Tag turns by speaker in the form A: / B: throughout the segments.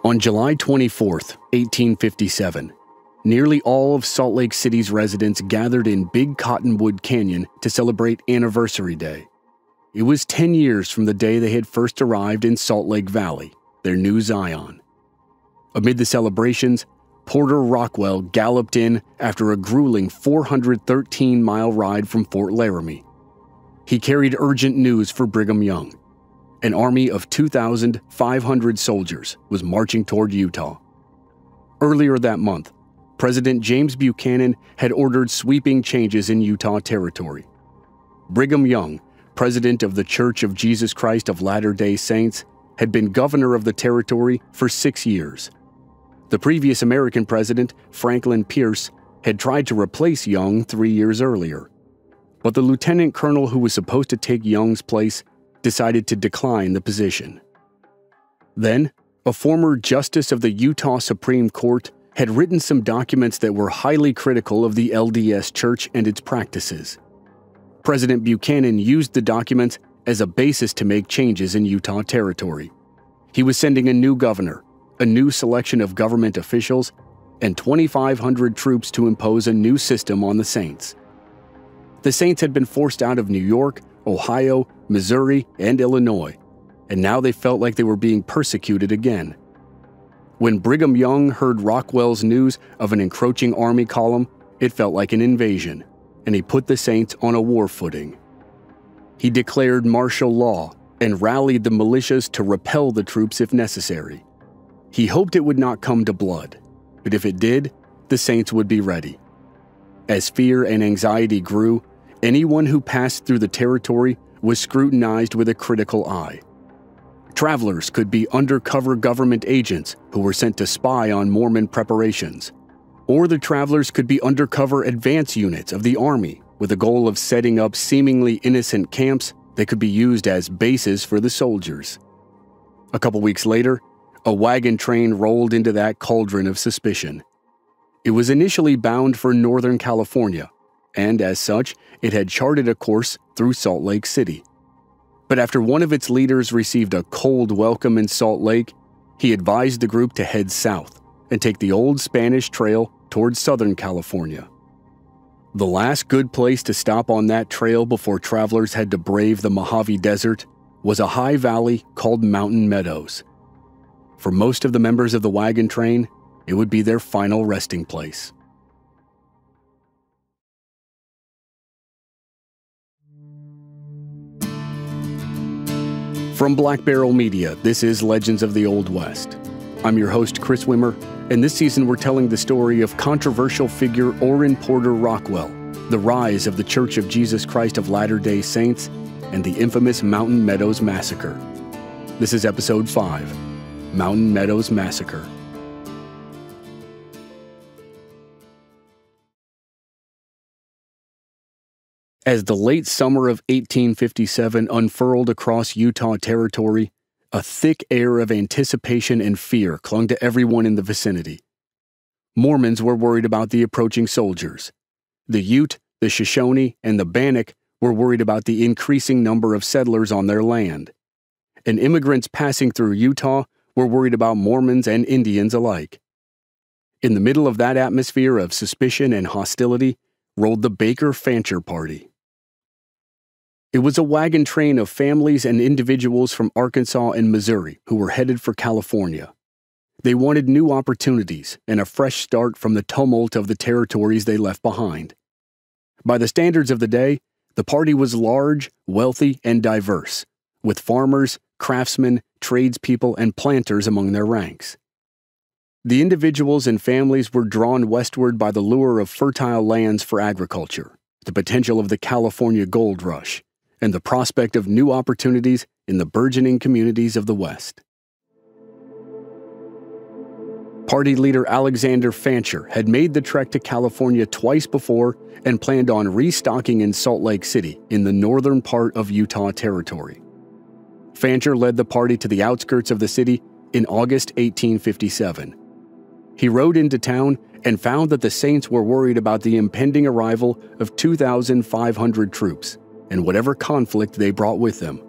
A: On July 24, 1857, nearly all of Salt Lake City's residents gathered in Big Cottonwood Canyon to celebrate Anniversary Day. It was 10 years from the day they had first arrived in Salt Lake Valley, their new Zion. Amid the celebrations, Porter Rockwell galloped in after a grueling 413-mile ride from Fort Laramie. He carried urgent news for Brigham Young. An army of 2,500 soldiers was marching toward Utah. Earlier that month, President James Buchanan had ordered sweeping changes in Utah Territory. Brigham Young, president of the Church of Jesus Christ of Latter-day Saints, had been governor of the territory for 6 years. The previous American president, Franklin Pierce, had tried to replace Young 3 years earlier. But the lieutenant colonel who was supposed to take Young's place decided to decline the position. Then, a former justice of the Utah Supreme Court had written some documents that were highly critical of the LDS Church and its practices. President Buchanan used the documents as a basis to make changes in Utah Territory. He was sending a new governor, a new selection of government officials, and 2,500 troops to impose a new system on the Saints. The Saints had been forced out of New York, Ohio, Missouri, and Illinois, and now they felt like they were being persecuted again. When Brigham Young heard Rockwell's news of an encroaching army column, it felt like an invasion, and he put the Saints on a war footing. He declared martial law and rallied the militias to repel the troops if necessary. He hoped it would not come to blood, but if it did, the Saints would be ready. As fear and anxiety grew, anyone who passed through the territory was scrutinized with a critical eye. Travelers could be undercover government agents who were sent to spy on Mormon preparations, or the travelers could be undercover advance units of the army with the goal of setting up seemingly innocent camps that could be used as bases for the soldiers. A couple weeks later, a wagon train rolled into that cauldron of suspicion. It was initially bound for Northern California, and as such, it had charted a course through Salt Lake City. But after one of its leaders received a cold welcome in Salt Lake, he advised the group to head south and take the old Spanish trail towards Southern California. The last good place to stop on that trail before travelers had to brave the Mojave Desert was a high valley called Mountain Meadows. For most of the members of the wagon train, it would be their final resting place. From Black Barrel Media, this is Legends of the Old West. I'm your host, Chris Wimmer, and this season we're telling the story of controversial figure Orrin Porter Rockwell, the rise of the Church of Jesus Christ of Latter-day Saints, and the infamous Mountain Meadows Massacre. This is Episode 5, Mountain Meadows Massacre. As the late summer of 1857 unfurled across Utah Territory, a thick air of anticipation and fear clung to everyone in the vicinity. Mormons were worried about the approaching soldiers. The Ute, the Shoshone, and the Bannock were worried about the increasing number of settlers on their land. And immigrants passing through Utah were worried about Mormons and Indians alike. In the middle of that atmosphere of suspicion and hostility rolled the Baker-Fancher party. It was a wagon train of families and individuals from Arkansas and Missouri who were headed for California. They wanted new opportunities and a fresh start from the tumult of the territories they left behind. By the standards of the day, the party was large, wealthy, and diverse, with farmers, craftsmen, tradespeople, and planters among their ranks. The individuals and families were drawn westward by the lure of fertile lands for agriculture, the potential of the California gold rush, and the prospect of new opportunities in the burgeoning communities of the West. Party leader Alexander Fancher had made the trek to California twice before and planned on restocking in Salt Lake City in the northern part of Utah Territory. Fancher led the party to the outskirts of the city in August 1857. He rode into town and found that the Saints were worried about the impending arrival of 2,500 troops and whatever conflict they brought with them.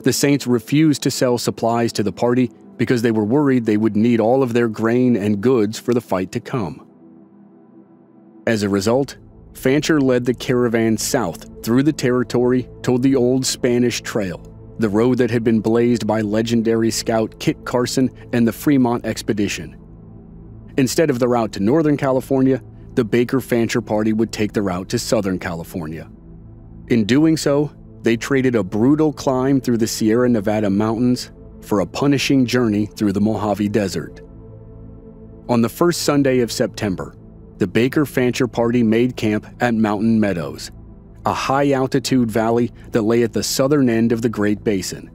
A: The Saints refused to sell supplies to the party because they were worried they would need all of their grain and goods for the fight to come. As a result, Fancher led the caravan south through the territory toward the old Spanish Trail, the road that had been blazed by legendary scout Kit Carson and the Fremont expedition. Instead of the route to Northern California, the Baker-Fancher party would take the route to Southern California. In doing so, they traded a brutal climb through the Sierra Nevada mountains for a punishing journey through the Mojave Desert. On the first Sunday of September, the Baker-Fancher party made camp at Mountain Meadows, a high-altitude valley that lay at the southern end of the Great Basin.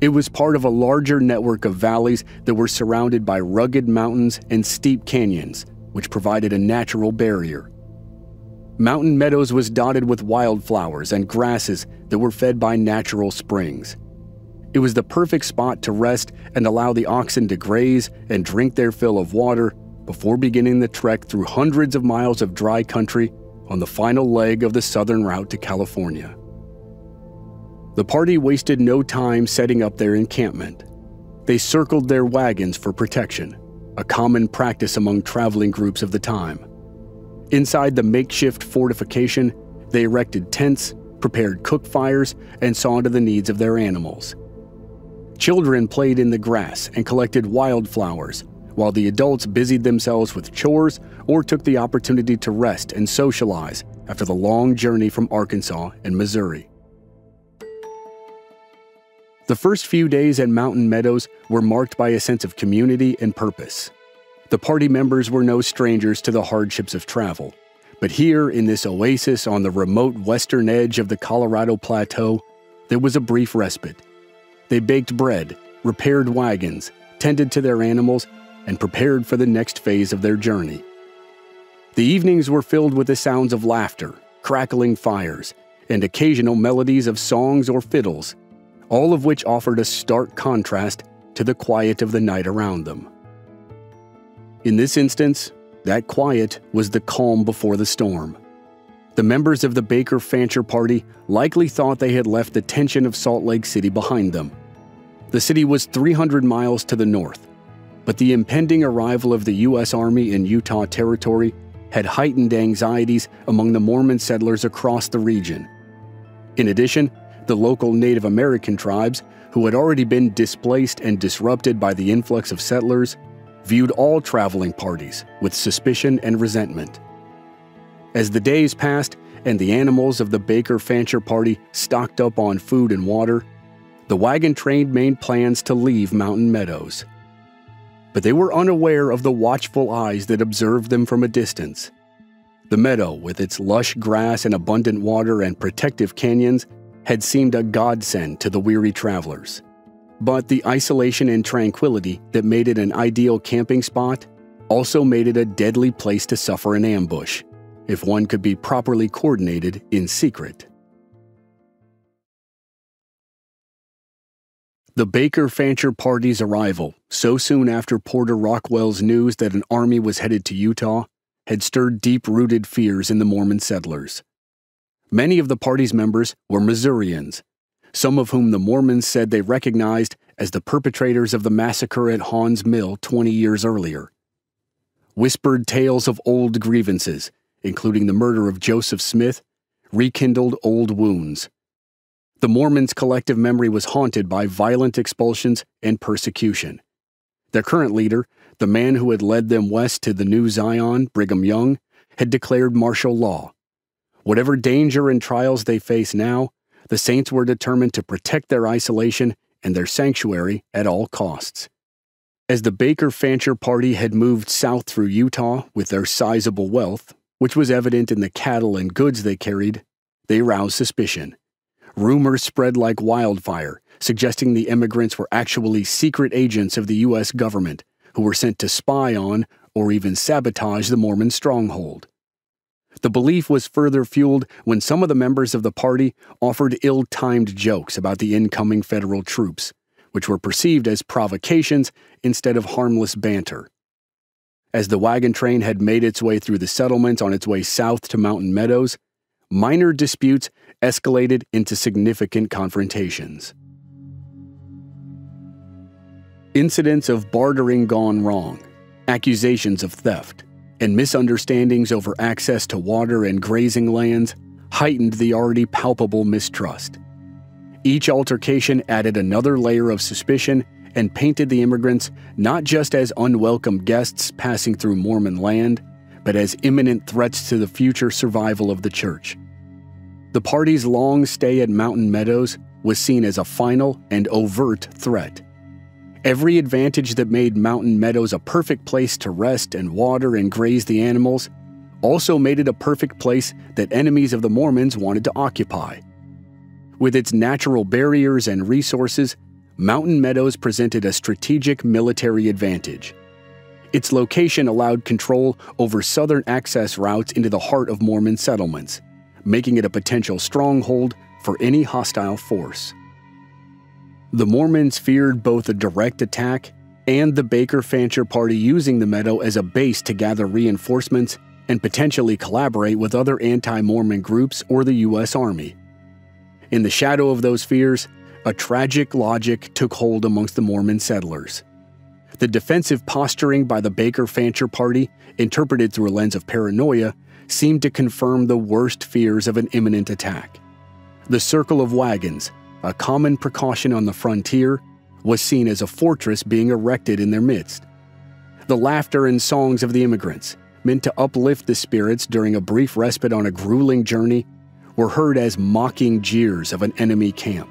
A: It was part of a larger network of valleys that were surrounded by rugged mountains and steep canyons, which provided a natural barrier. Mountain Meadows was dotted with wildflowers and grasses that were fed by natural springs. It was the perfect spot to rest and allow the oxen to graze and drink their fill of water before beginning the trek through hundreds of miles of dry country on the final leg of the southern route to California. The party wasted no time setting up their encampment. They circled their wagons for protection, a common practice among traveling groups of the time. Inside the makeshift fortification, they erected tents, prepared cook fires, and saw to the needs of their animals. Children played in the grass and collected wildflowers, while the adults busied themselves with chores or took the opportunity to rest and socialize after the long journey from Arkansas and Missouri. The first few days at Mountain Meadows were marked by a sense of community and purpose. The party members were no strangers to the hardships of travel, but here in this oasis on the remote western edge of the Colorado Plateau, there was a brief respite. They baked bread, repaired wagons, tended to their animals, and prepared for the next phase of their journey. The evenings were filled with the sounds of laughter, crackling fires, and occasional melodies of songs or fiddles, all of which offered a stark contrast to the quiet of the night around them. In this instance, that quiet was the calm before the storm. The members of the Baker-Fancher party likely thought they had left the tension of Salt Lake City behind them. The city was 300 miles to the north, but the impending arrival of the U.S. Army in Utah Territory had heightened anxieties among the Mormon settlers across the region. In addition, the local Native American tribes, who had already been displaced and disrupted by the influx of settlers, viewed all traveling parties with suspicion and resentment. As the days passed and the animals of the Baker-Fancher party stocked up on food and water, the wagon train made plans to leave Mountain Meadows. But they were unaware of the watchful eyes that observed them from a distance. The meadow, with its lush grass and abundant water and protective canyons, had seemed a godsend to the weary travelers. But the isolation and tranquility that made it an ideal camping spot also made it a deadly place to suffer an ambush, if one could be properly coordinated in secret. The Baker-Fancher party's arrival, so soon after Porter Rockwell's news that an army was headed to Utah, had stirred deep-rooted fears in the Mormon settlers. Many of the party's members were Missourians, some of whom the Mormons said they recognized as the perpetrators of the massacre at Haun's Mill 20 years earlier. Whispered tales of old grievances, including the murder of Joseph Smith, rekindled old wounds. The Mormons' collective memory was haunted by violent expulsions and persecution. Their current leader, the man who had led them west to the New Zion, Brigham Young, had declared martial law. Whatever danger and trials they face now, the Saints were determined to protect their isolation and their sanctuary at all costs. As the Baker-Fancher party had moved south through Utah with their sizable wealth, which was evident in the cattle and goods they carried, they roused suspicion. Rumors spread like wildfire, suggesting the emigrants were actually secret agents of the U.S. government who were sent to spy on or even sabotage the Mormon stronghold. The belief was further fueled when some of the members of the party offered ill-timed jokes about the incoming federal troops, which were perceived as provocations instead of harmless banter. As the wagon train had made its way through the settlements on its way south to Mountain Meadows, minor disputes escalated into significant confrontations. Incidents of bartering gone wrong, accusations of theft, and misunderstandings over access to water and grazing lands heightened the already palpable mistrust. Each altercation added another layer of suspicion and painted the immigrants not just as unwelcome guests passing through Mormon land, but as imminent threats to the future survival of the church. The party's long stay at Mountain Meadows was seen as a final and overt threat. Every advantage that made Mountain Meadows a perfect place to rest and water and graze the animals also made it a perfect place that enemies of the Mormons wanted to occupy. With its natural barriers and resources, Mountain Meadows presented a strategic military advantage. Its location allowed control over southern access routes into the heart of Mormon settlements, making it a potential stronghold for any hostile force. The Mormons feared both a direct attack and the Baker-Fancher party using the meadow as a base to gather reinforcements and potentially collaborate with other anti-Mormon groups or the U.S. Army. In the shadow of those fears, a tragic logic took hold amongst the Mormon settlers. The defensive posturing by the Baker-Fancher party, interpreted through a lens of paranoia, seemed to confirm the worst fears of an imminent attack. The circle of wagons, a common precaution on the frontier, was seen as a fortress being erected in their midst. The laughter and songs of the immigrants, meant to uplift the spirits during a brief respite on a grueling journey, were heard as mocking jeers of an enemy camp.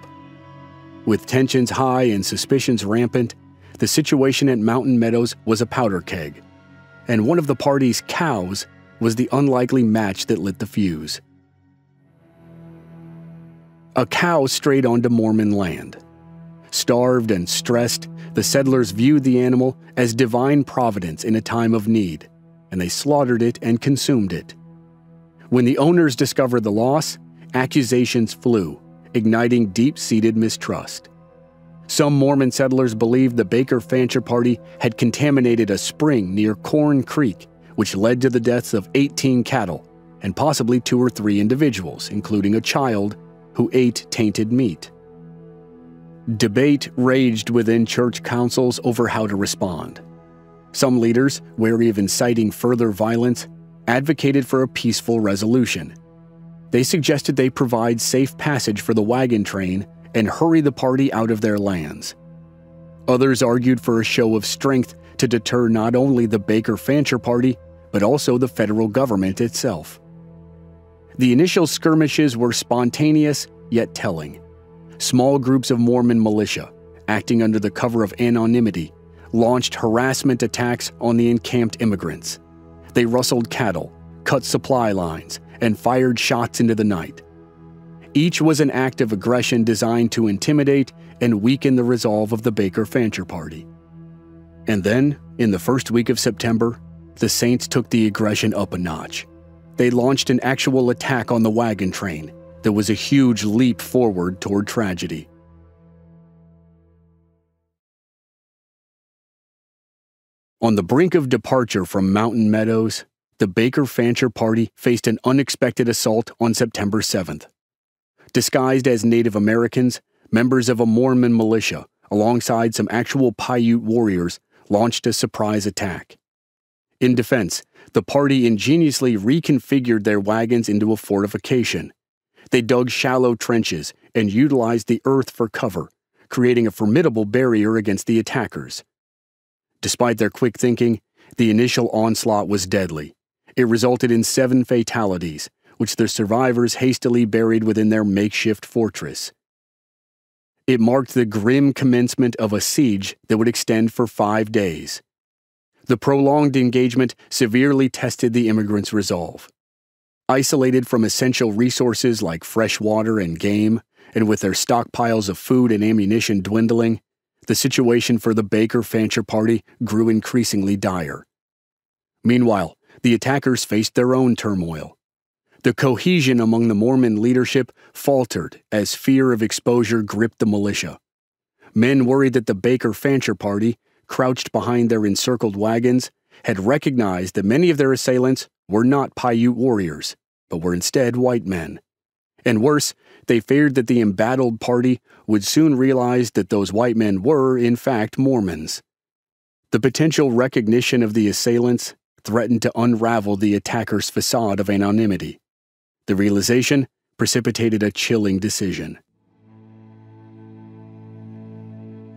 A: With tensions high and suspicions rampant, the situation at Mountain Meadows was a powder keg, and one of the party's cows was the unlikely match that lit the fuse. A cow strayed onto Mormon land. Starved and stressed, the settlers viewed the animal as divine providence in a time of need, and they slaughtered it and consumed it. When the owners discovered the loss, accusations flew, igniting deep-seated mistrust. Some Mormon settlers believed the Baker-Fancher party had contaminated a spring near Corn Creek, which led to the deaths of 18 cattle and possibly 2 or 3 individuals, including a child, who ate tainted meat. Debate raged within church councils over how to respond. Some leaders, wary of inciting further violence, advocated for a peaceful resolution. They suggested they provide safe passage for the wagon train and hurry the party out of their lands. Others argued for a show of strength to deter not only the Baker-Fancher party, but also the federal government itself. The initial skirmishes were spontaneous yet telling. Small groups of Mormon militia, acting under the cover of anonymity, launched harassment attacks on the encamped immigrants. They rustled cattle, cut supply lines, and fired shots into the night. Each was an act of aggression designed to intimidate and weaken the resolve of the Baker-Fancher party. And then, in the first week of September, the Saints took the aggression up a notch. They launched an actual attack on the wagon train that was a huge leap forward toward tragedy. On the brink of departure from Mountain Meadows, the Baker-Fancher party faced an unexpected assault on September 7th. Disguised as Native Americans, members of a Mormon militia, alongside some actual Paiute warriors, launched a surprise attack. In defense, the party ingeniously reconfigured their wagons into a fortification. They dug shallow trenches and utilized the earth for cover, creating a formidable barrier against the attackers. Despite their quick thinking, the initial onslaught was deadly. It resulted in 7 fatalities, which the survivors hastily buried within their makeshift fortress. It marked the grim commencement of a siege that would extend for 5 days. The prolonged engagement severely tested the immigrants' resolve. Isolated from essential resources like fresh water and game, and with their stockpiles of food and ammunition dwindling, the situation for the Baker-Fancher party grew increasingly dire. Meanwhile, the attackers faced their own turmoil. The cohesion among the Mormon leadership faltered as fear of exposure gripped the militia. Men worried that the Baker-Fancher party, crouched behind their encircled wagons, had recognized that many of their assailants were not Paiute warriors, but were instead white men. And worse, They feared that the embattled party would soon realize that those white men were, in fact, Mormons. The potential recognition of the assailants threatened to unravel the attackers' facade of anonymity. The realization precipitated a chilling decision.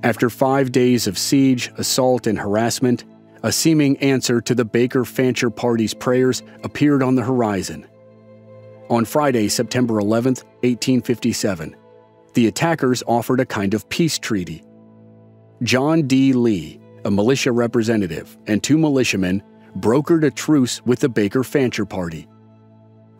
A: After 5 days of siege, assault, and harassment, a seeming answer to the Baker-Fancher party's prayers appeared on the horizon. On Friday, September 11, 1857, the attackers offered a kind of peace treaty. John D. Lee, a militia representative, and 2 militiamen brokered a truce with the Baker-Fancher party.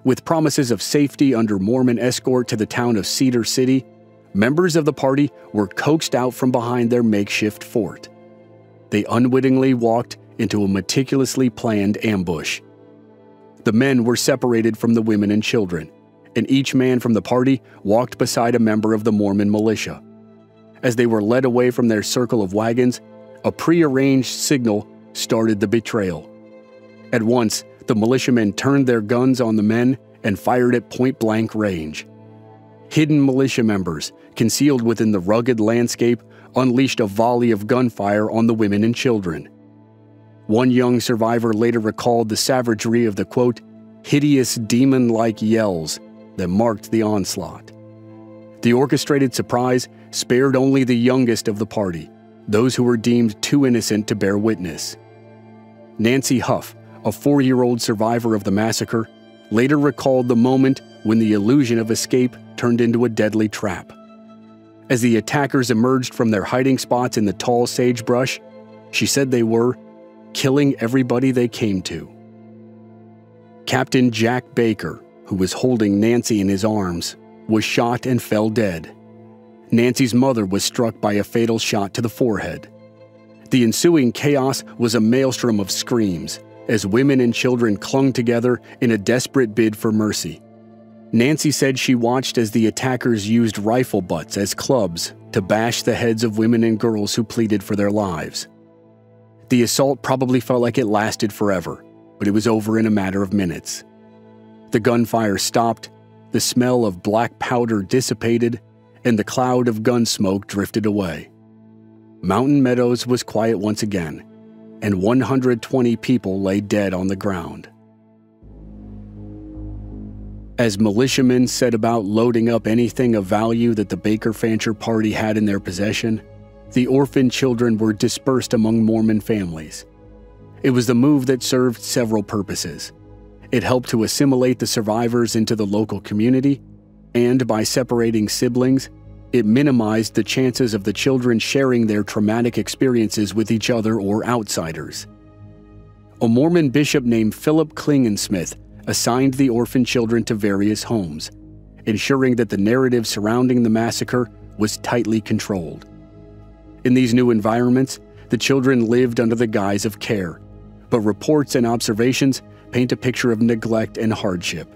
A: With promises of safety under Mormon escort to the town of Cedar City, members of the party were coaxed out from behind their makeshift fort. They unwittingly walked into a meticulously planned ambush. The men were separated from the women and children, and each man from the party walked beside a member of the Mormon militia. As they were led away from their circle of wagons, a prearranged signal started the betrayal. At once, the militiamen turned their guns on the men and fired at point-blank range. Hidden militia members, concealed within the rugged landscape, unleashed a volley of gunfire on the women and children. One young survivor later recalled the savagery of the, quote, hideous demon-like yells that marked the onslaught. The orchestrated surprise spared only the youngest of the party, those who were deemed too innocent to bear witness. Nancy Huff, a 4-year-old survivor of the massacre, later recalled the moment when the illusion of escape turned into a deadly trap. As the attackers emerged from their hiding spots in the tall sagebrush, she said they were killing everybody they came to. Captain Jack Baker, who was holding Nancy in his arms, was shot and fell dead. Nancy's mother was struck by a fatal shot to the forehead. The ensuing chaos was a maelstrom of screams, as women and children clung together in a desperate bid for mercy. Nancy said she watched as the attackers used rifle butts as clubs to bash the heads of women and girls who pleaded for their lives. The assault probably felt like it lasted forever, but it was over in a matter of minutes. The gunfire stopped, the smell of black powder dissipated, and the cloud of gun smoke drifted away. Mountain Meadows was quiet once again, and 120 people lay dead on the ground. As militiamen set about loading up anything of value that the Baker-Fancher party had in their possession, the orphan children were dispersed among Mormon families. It was the move that served several purposes. It helped to assimilate the survivors into the local community, and by separating siblings, it minimized the chances of the children sharing their traumatic experiences with each other or outsiders. A Mormon bishop named Philip Klingensmith assigned the orphan children to various homes, ensuring that the narrative surrounding the massacre was tightly controlled. In these new environments, the children lived under the guise of care, but reports and observations paint a picture of neglect and hardship.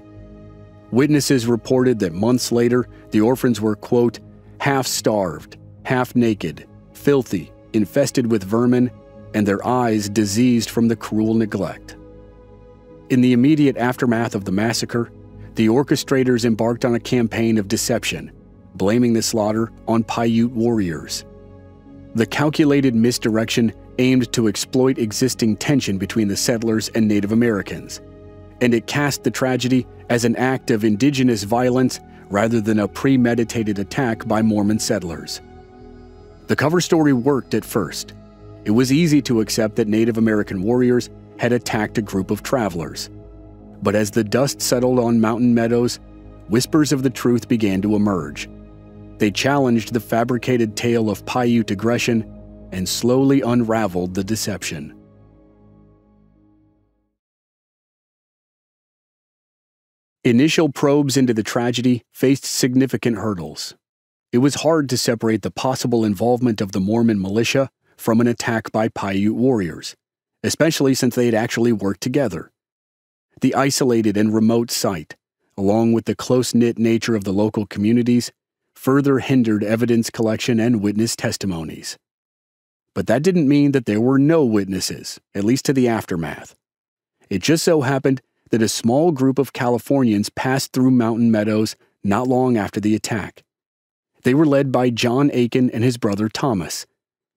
A: Witnesses reported that months later, the orphans were, quote, half-starved, half-naked, filthy, infested with vermin, and their eyes diseased from the cruel neglect. In the immediate aftermath of the massacre, the orchestrators embarked on a campaign of deception, blaming the slaughter on Paiute warriors. The calculated misdirection aimed to exploit existing tension between the settlers and Native Americans, and it cast the tragedy as an act of indigenous violence rather than a premeditated attack by Mormon settlers. The cover story worked at first. It was easy to accept that Native American warriors had attacked a group of travelers. But as the dust settled on Mountain Meadows, whispers of the truth began to emerge. They challenged the fabricated tale of Paiute aggression and slowly unraveled the deception. Initial probes into the tragedy faced significant hurdles. It was hard to separate the possible involvement of the Mormon militia from an attack by Paiute warriors, especially since they had actually worked together. The isolated and remote site, along with the close-knit nature of the local communities, further hindered evidence collection and witness testimonies. But that didn't mean that there were no witnesses, at least to the aftermath. It just so happened that a small group of Californians passed through Mountain Meadows not long after the attack. They were led by John Aiken and his brother Thomas,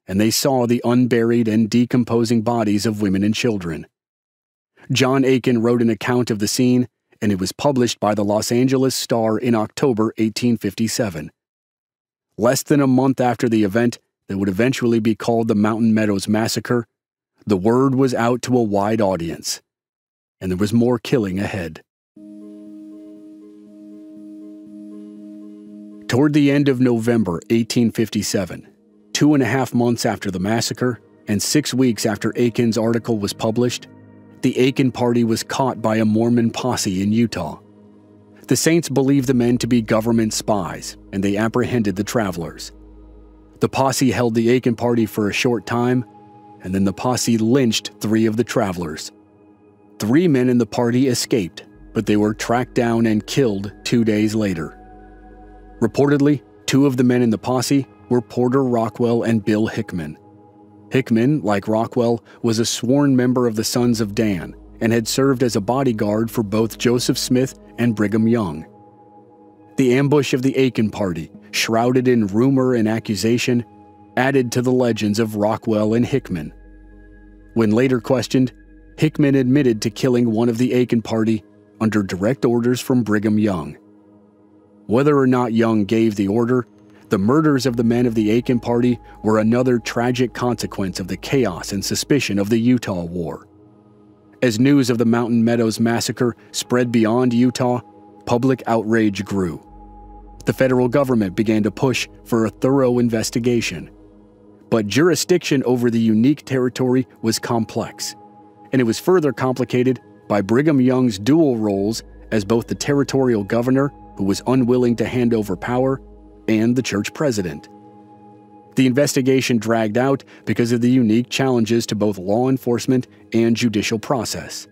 A: and they saw the unburied and decomposing bodies of women and children. John Aiken wrote an account of the scene, and it was published by the Los Angeles Star in October 1857. Less than a month after the event that would eventually be called the Mountain Meadows Massacre, the word was out to a wide audience, and there was more killing ahead. Toward the end of November 1857, 2.5 months after the massacre and 6 weeks after Aiken's article was published, the Aiken party was caught by a Mormon posse in Utah. The Saints believed the men to be government spies, and they apprehended the travelers. The posse held the Aiken party for a short time, and then the posse lynched 3 of the travelers. 3 men in the party escaped, but they were tracked down and killed 2 days later. Reportedly, 2 of the men in the posse were Porter Rockwell and Bill Hickman. Hickman, like Rockwell, was a sworn member of the Sons of Dan and had served as a bodyguard for both Joseph Smith and Brigham Young. The ambush of the Aiken party, shrouded in rumor and accusation, added to the legends of Rockwell and Hickman. When later questioned, Hickman admitted to killing one of the Aiken party under direct orders from Brigham Young. Whether or not Young gave the order, the murders of the men of the Aiken party were another tragic consequence of the chaos and suspicion of the Utah War. As news of the Mountain Meadows Massacre spread beyond Utah, public outrage grew. The federal government began to push for a thorough investigation. But jurisdiction over the unique territory was complex, and it was further complicated by Brigham Young's dual roles as both the territorial governor, who was unwilling to hand over power, and the church president. The investigation dragged out because of the unique challenges to both law enforcement and judicial process.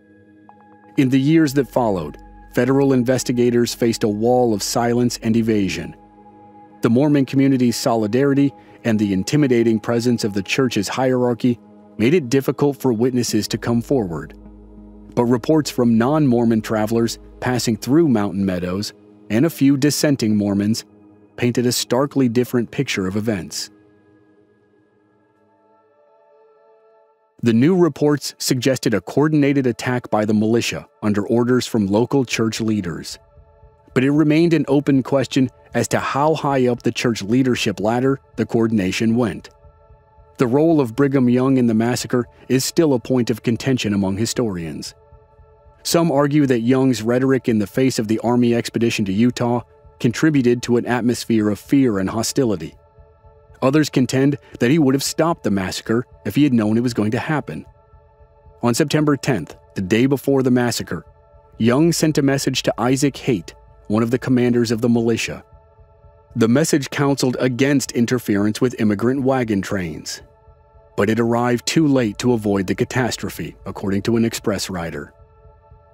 A: In the years that followed, federal investigators faced a wall of silence and evasion. The Mormon community's solidarity and the intimidating presence of the church's hierarchy made it difficult for witnesses to come forward. But reports from non-Mormon travelers passing through Mountain Meadows and a few dissenting Mormons painted a starkly different picture of events. The new reports suggested a coordinated attack by the militia under orders from local church leaders. But it remained an open question as to how high up the church leadership ladder the coordination went. The role of Brigham Young in the massacre is still a point of contention among historians. Some argue that Young's rhetoric in the face of the Army expedition to Utah contributed to an atmosphere of fear and hostility. Others contend that he would have stopped the massacre if he had known it was going to happen. On September 10th, the day before the massacre, Young sent a message to Isaac Haight, one of the commanders of the militia. The message counseled against interference with immigrant wagon trains. But it arrived too late to avoid the catastrophe, according to an express rider.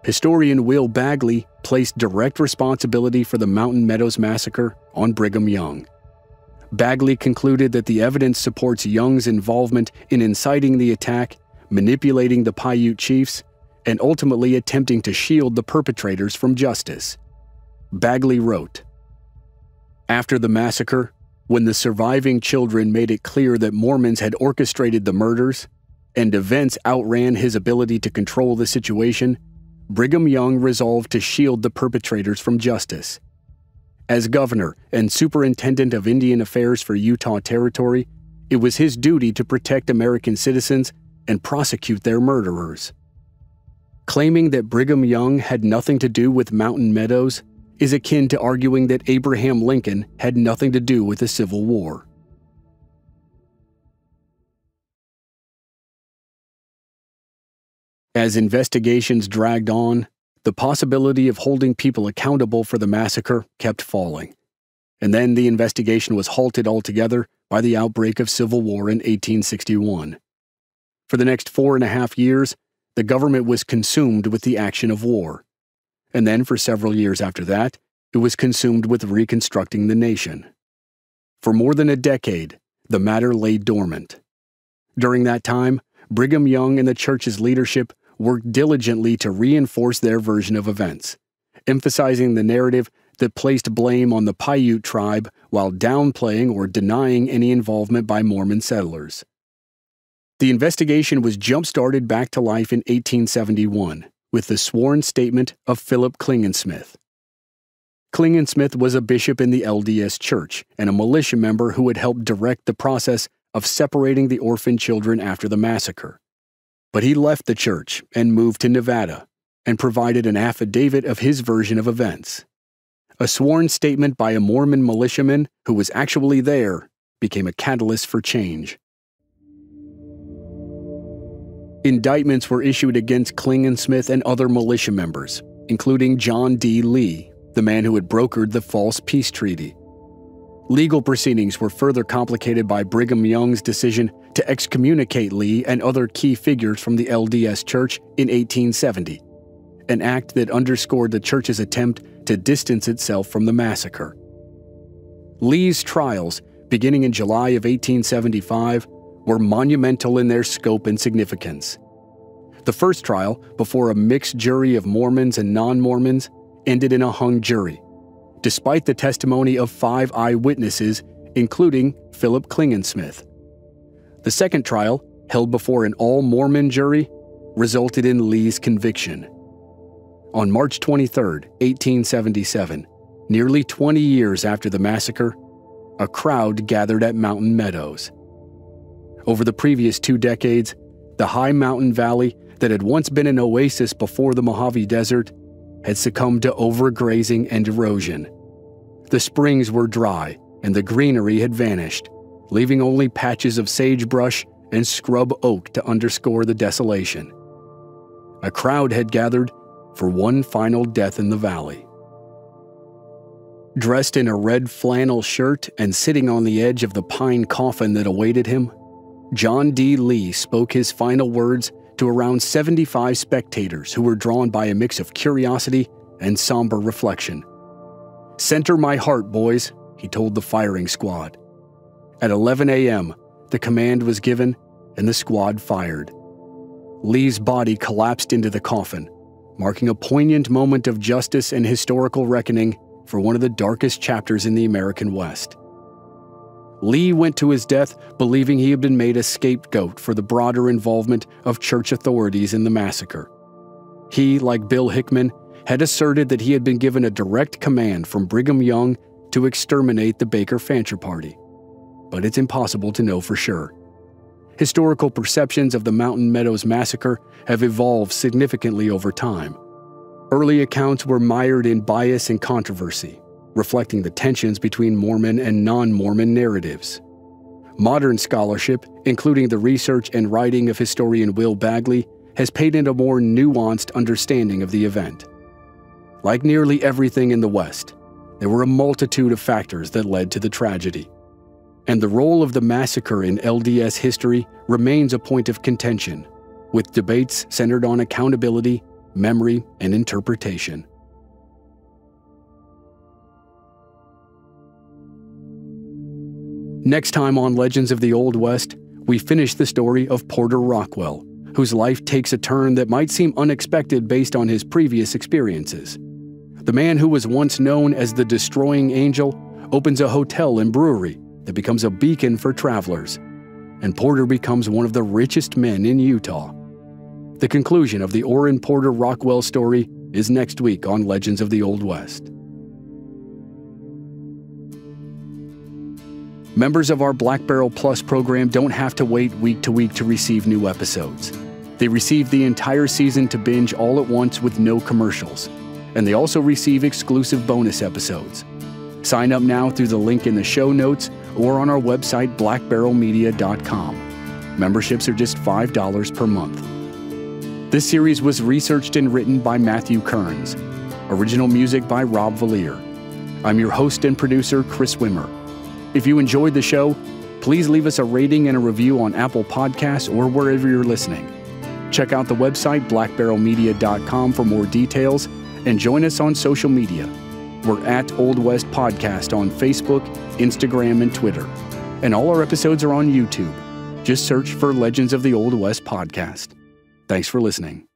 A: Historian Will Bagley placed direct responsibility for the Mountain Meadows Massacre on Brigham Young. Bagley concluded that the evidence supports Young's involvement in inciting the attack, manipulating the Paiute chiefs, and ultimately attempting to shield the perpetrators from justice. Bagley wrote, "After the massacre, when the surviving children made it clear that Mormons had orchestrated the murders, and events outran his ability to control the situation, Brigham Young resolved to shield the perpetrators from justice. As governor and superintendent of Indian Affairs for Utah Territory, it was his duty to protect American citizens and prosecute their murderers." Claiming that Brigham Young had nothing to do with Mountain Meadows is akin to arguing that Abraham Lincoln had nothing to do with the Civil War. As investigations dragged on, the possibility of holding people accountable for the massacre kept falling. And then the investigation was halted altogether by the outbreak of civil war in 1861. For the next 4.5 years, the government was consumed with the action of war. And then for several years after that, it was consumed with reconstructing the nation. For more than a decade, the matter lay dormant. During that time, Brigham Young and the church's leadership worked diligently to reinforce their version of events, emphasizing the narrative that placed blame on the Paiute tribe while downplaying or denying any involvement by Mormon settlers. The investigation was jump-started back to life in 1871 with the sworn statement of Philip Klingensmith. Klingensmith was a bishop in the LDS Church and a militia member who had helped direct the process of separating the orphan children after the massacre. But he left the church and moved to Nevada and provided an affidavit of his version of events. A sworn statement by a Mormon militiaman who was actually there became a catalyst for change. Indictments were issued against Klingensmith and other militia members, including John D. Lee, the man who had brokered the false peace treaty. Legal proceedings were further complicated by Brigham Young's decision to excommunicate Lee and other key figures from the LDS Church in 1870, an act that underscored the church's attempt to distance itself from the massacre. Lee's trials, beginning in July of 1875, were monumental in their scope and significance. The first trial, before a mixed jury of Mormons and non-Mormons, ended in a hung jury, despite the testimony of 5 eyewitnesses, including Philip Klingensmith. The second trial, held before an all-Mormon jury, resulted in Lee's conviction. On March 23, 1877, nearly 20 years after the massacre, a crowd gathered at Mountain Meadows. Over the previous 2 decades, the high mountain valley that had once been an oasis before the Mojave Desert had succumbed to overgrazing and erosion. The springs were dry and the greenery had vanished, leaving only patches of sagebrush and scrub oak to underscore the desolation. A crowd had gathered for one final death in the valley. Dressed in a red flannel shirt and sitting on the edge of the pine coffin that awaited him, John D. Lee spoke his final words to around 75 spectators who were drawn by a mix of curiosity and somber reflection. "Center my heart, boys," he told the firing squad. At 11 a.m., the command was given and the squad fired. Lee's body collapsed into the coffin, marking a poignant moment of justice and historical reckoning for one of the darkest chapters in the American West. Lee went to his death believing he had been made a scapegoat for the broader involvement of church authorities in the massacre. He, like Bill Hickman, had asserted that he had been given a direct command from Brigham Young to exterminate the Baker-Fancher party. But it's impossible to know for sure. Historical perceptions of the Mountain Meadows Massacre have evolved significantly over time. Early accounts were mired in bias and controversy, reflecting the tensions between Mormon and non-Mormon narratives. Modern scholarship, including the research and writing of historian Will Bagley, has painted a more nuanced understanding of the event. Like nearly everything in the West, there were a multitude of factors that led to the tragedy. And the role of the massacre in LDS history remains a point of contention, with debates centered on accountability, memory, and interpretation. Next time on Legends of the Old West, we finish the story of Porter Rockwell, whose life takes a turn that might seem unexpected based on his previous experiences. The man who was once known as the Destroying Angel opens a hotel and brewery that becomes a beacon for travelers, and Porter becomes one of the richest men in Utah. The conclusion of the Orrin Porter Rockwell story is next week on Legends of the Old West. Members of our Black Barrel Plus program don't have to wait week to week to receive new episodes. They receive the entire season to binge all at once with no commercials, and they also receive exclusive bonus episodes. Sign up now through the link in the show notes or on our website blackbarrelmedia.com. Memberships are just $5 per month. This series was researched and written by Matthew Kearns. Original music by Rob Valier. I'm your host and producer, Chris Wimmer. If you enjoyed the show, please leave us a rating and a review on Apple Podcasts or wherever you're listening. Check out the website blackbarrelmedia.com for more details and join us on social media. We're at Old West Podcast on Facebook, Instagram, and Twitter. And all our episodes are on YouTube. Just search for Legends of the Old West Podcast. Thanks for listening.